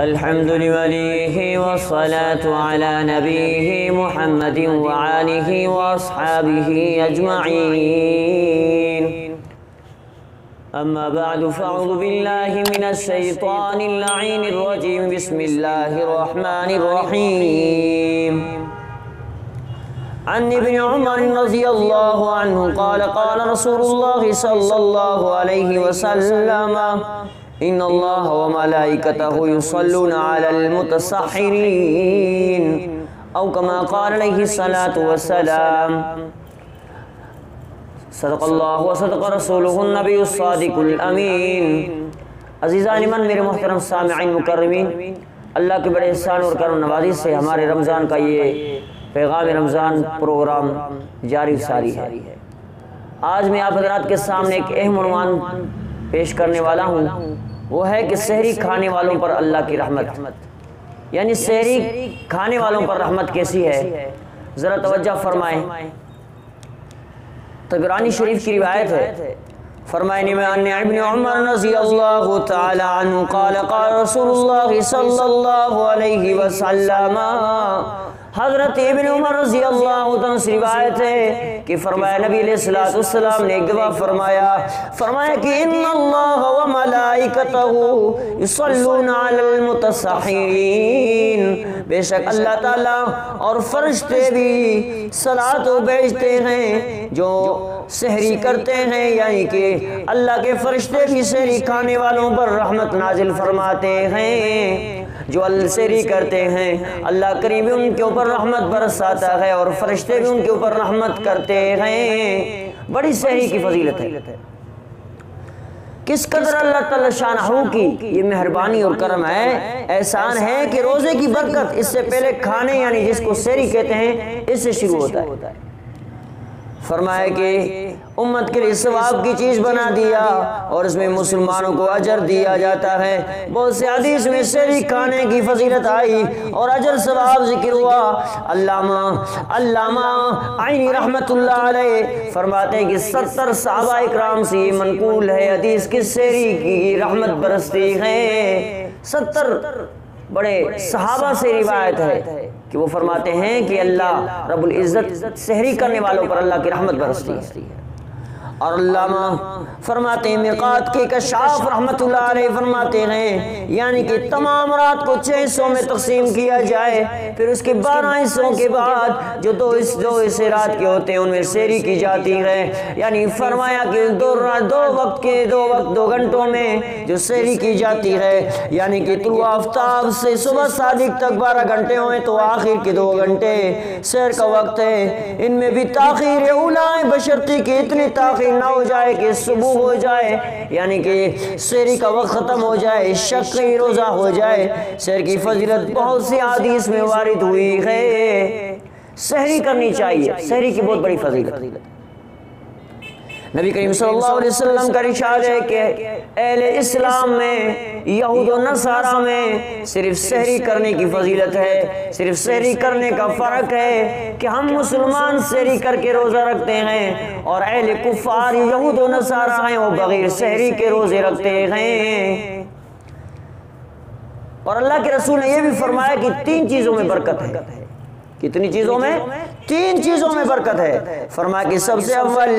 الحمد لوليه والصلاة على نبيه محمد وآله وأصحابه أجمعين. أما بعد فأعوذ بالله من الشيطان اللعين الرجيم. بسم الله الرحمن الرحيم. عن ابن عمر رضي الله عنه قال قال رسول الله صلى الله عليه وسلم إن الله وملائكته يصلون على المتسحرين أو كما قال عليه الصلاة والسلام. صدق اللہ وصدق رسولہ النبی الصادق الامین. عزیزان من، میرے محترم سامعین مکرمین، اللہ کے بڑے احسان اور کرم نوازی سے ہمارے رمضان کا یہ پیغام رمضان پروگرام جاری ساری ہے. آج میں آپ حضرات کے سامنے ایک اہم عنوان پیش کرنے والا ہوں. وہ ہے کہ سحری کھانے والوں پر اللہ کی رحمت، یعنی سحری کھانے والوں پر رحمت کیسی ہے. ذرا توجہ فرمائیں. طبرانی شریف کی روایت ہے، فرمائے ان ابن عمر رضی اللہ تعالی عنہ قال قال رسول اللہ صلی اللہ علیہ وسلم. حضرت ابن عمر رضی اللہ عنہ سے روایت ہے کہ فرمایا نبی علیہ السلام نے ایک دفعہ فرمایا کہ ان اللہ و ملائکتہ یصلون علی المتسحرین. بے شک اللہ تعالیٰ اور فرشتے بھی صلاۃ بھیجتے ہیں جو سحری کرتے ہیں، یعنی کہ اللہ کے فرشتے بھی سحری کھانے والوں پر رحمت نازل فرماتے ہیں. جو سحری کرتے ہیں اللہ کریم بھی ان کے اوپر رحمت برساتا ہے اور فرشتے بھی ان کے اوپر رحمت کرتے ہیں. بڑی سحری کی فضیلت ہے. کس قدر اللہ تعالی شانہ کی یہ مہربانی اور کرم ہے، احسان ہے کہ روزے کی برکت اس سے پہلے کھانے یعنی جس کو سحری کہتے ہیں اس سے شروع ہوتا ہے. فرمایا کہ امت کے لیے ثواب کی چیز بنا دیا اور اس میں مسلمانوں کو اجر دیا جاتا ہے. بہت سے حدیث میں سحری کھانے کی فضیلت آئی اور اجر ثواب ذکر ہوا. علامہ عینی رحمت اللہ علیہ فرماتے ہیں کہ 70 صحابہ اکرام سے یہ منقول ہے حدیث کہ سحری کی رحمت برستی ہے. 70 بڑے صحابہ سے روایت ہے کہ وہ فرماتے ہیں کہ اللہ رب العزت سحری کرنے والوں پر اللہ کی رحمت برستی ہے. اور علامہ فرماتے ہیں مرقات کے کشاف رحمت اللہ علیہ فرماتے ہیں یعنی کہ تمام رات کو 6 حصوں میں تقسیم کیا جائے، پھر اس کے 12 حصوں کے بعد جو دو حصے رات کے ہوتے ہیں ان میں سحری کی جاتی ہے. یعنی فرمایا کہ دو گھنٹوں میں جو سحری کی جاتی ہے، یعنی کہ طلوع آفتاب سے صبح صادق تک 12 گھنٹے ہوئے تو آخر کے 2 گھنٹے سحر کا وقت ہے. ان میں بھی تاخیر اولا ہے بشرطی کہ اتنی تاخیر نہ ہو جائے کہ صبح ہو جائے، یعنی کہ سحری کا وقت ختم ہو جائے، شقی روزہ ہو جائے. سحر کی فضیلت بہت سی حدیث میں وارد ہوئی ہے. سحری کرنی چاہیے، سحری کی بہت بڑی فضیلت. نبی کریم صلی اللہ علیہ وسلم کا ارشاد ہے کہ اہل اسلام میں یہود و نصارہ میں صرف سحری کرنے کی فضیلت ہے، صرف سحری کرنے کا فرق ہے کہ ہم مسلمان سحری کر کے روزہ رکھتے ہیں اور اہل کفار یہود و نصارہ ہیں وہ بغیر سحری کے روزے رکھتے ہیں. اور اللہ کے رسول نے یہ بھی فرمایا کہ 3 چیزوں میں برکت ہے. کتنی چیزوں میں؟ 3 چیزوں میں برکت ہے. فرمایا کہ سب سے اول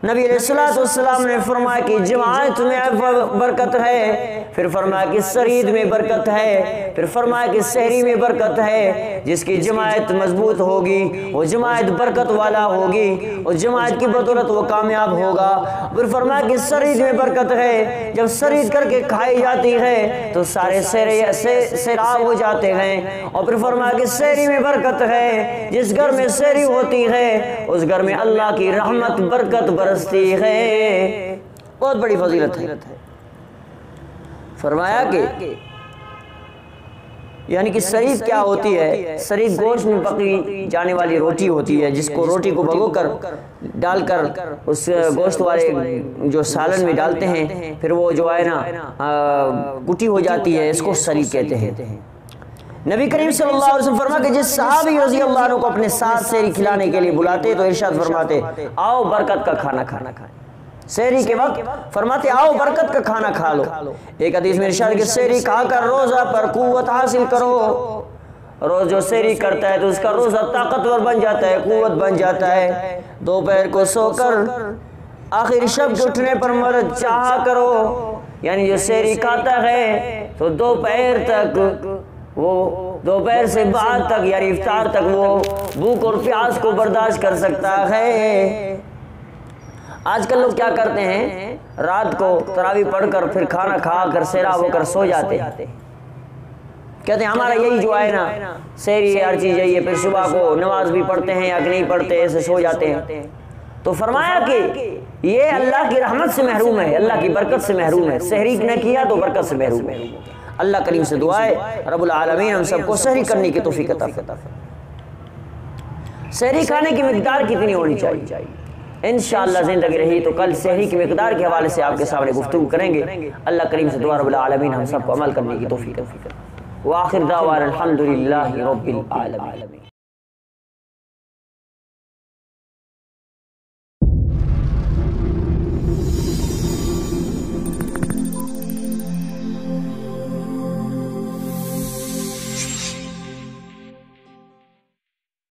نبی علیہ السلام نے فرمایا کہ جماعت میں برکت ہے، پھر فرمایا کہ سرید میں برکت ہے، پھر فرمایا کہ سحری میں برکت ہے. جس کی جماعت مضبوط ہوگی وہ جماعت برکت والا ہوگی اور جماعت کی بدولت وہ کامیاب ہوگا. پھر فرمایا کہ سرید میں برکت ہے، جب سرید کر کے کھائی جاتی ہے تو سارے سیراب ہو جاتے ہیں. اور پھر فرمایا کہ سحری میں برکت ہے، جس گھر میں سحری ہوتی ہے اس گھر میں اللہ کی رحمت برکت برستی ہے. بہت بڑی فضیلت ہے. فرمایا کہ یعنی کہ سرید کیا ہوتی ہے؟ سرید گوشت میں پکی جانے والی روٹی ہوتی ہے جس کو روٹی کو بھگو کر ڈال کر اس گوشت والے جو سالن میں ڈالتے ہیں، پھر وہ جو ہے نا کٹی ہو جاتی ہے، اس کو سرید کہتے ہیں. نبی کریم صلی اللہ علیہ وسلم فرما کہ جس صحابی رضی اللہ عنہ کو اپنے ساتھ سحری کھلانے کے لیے بلاتے تو ارشاد فرماتے آؤ برکت کا کھانا کھائیں. سحری کے وقت فرماتے آؤ برکت کا کھانا کھا لو۔ ایک حدیث میں ارشاد کہ سحری کھا کر روزہ پر قوت حاصل کرو۔ روز جو سحری کرتا ہے تو اس کا روزہ طاقتور بن جاتا ہے، قوت بن جاتا ہے۔ دوپہر کو سو کر آخر شب کے اٹھنے پر مدد چاہا کرو، یعنی جو سحری کھاتا ہے تو دوپہر تک، وہ دوپہر سے بعد تک یعنی افطار تک وہ بھوک اور پیاس کو برداشت کر سکتا ہے۔ آج کل لوگ کیا کرتے ہیں، رات کو تراویح پڑھ کر پھر کھانا کھا کر سیراب ہو کر سو جاتے ہیں، کہتے ہیں ہمارا یہی جو ہے نا سحری ہر چیز یہی ہے، پھر صبح کو نماز بھی پڑھتے ہیں یا کہ نہیں پڑھتے، ایسے سو جاتے ہیں۔ تو فرمایا کہ یہ اللہ کی رحمت سے محروم ہے، اللہ کی برکت سے محروم ہے، سحری نہ کیا تو برکت سے محروم ہے۔ اللہ کریم سے دعا ہے رب العالمین ہم سب کو سحری کرنے کی توفیق عطا فرمائے۔ سحری کھانے کی مقدار کتنی ہونی چاہیے؟ انشاءاللہ زندگی رہی تو کل سحری کی مقدار کے حوالے سے آپ کے سامنے گفتگو کریں گے۔ اللہ کریم سے دعا رب العالمین ہم سب کو عمل کرنے کی توفیق عطا فرمائے۔ وآخر دعوانا الحمدللہ رب العالمین۔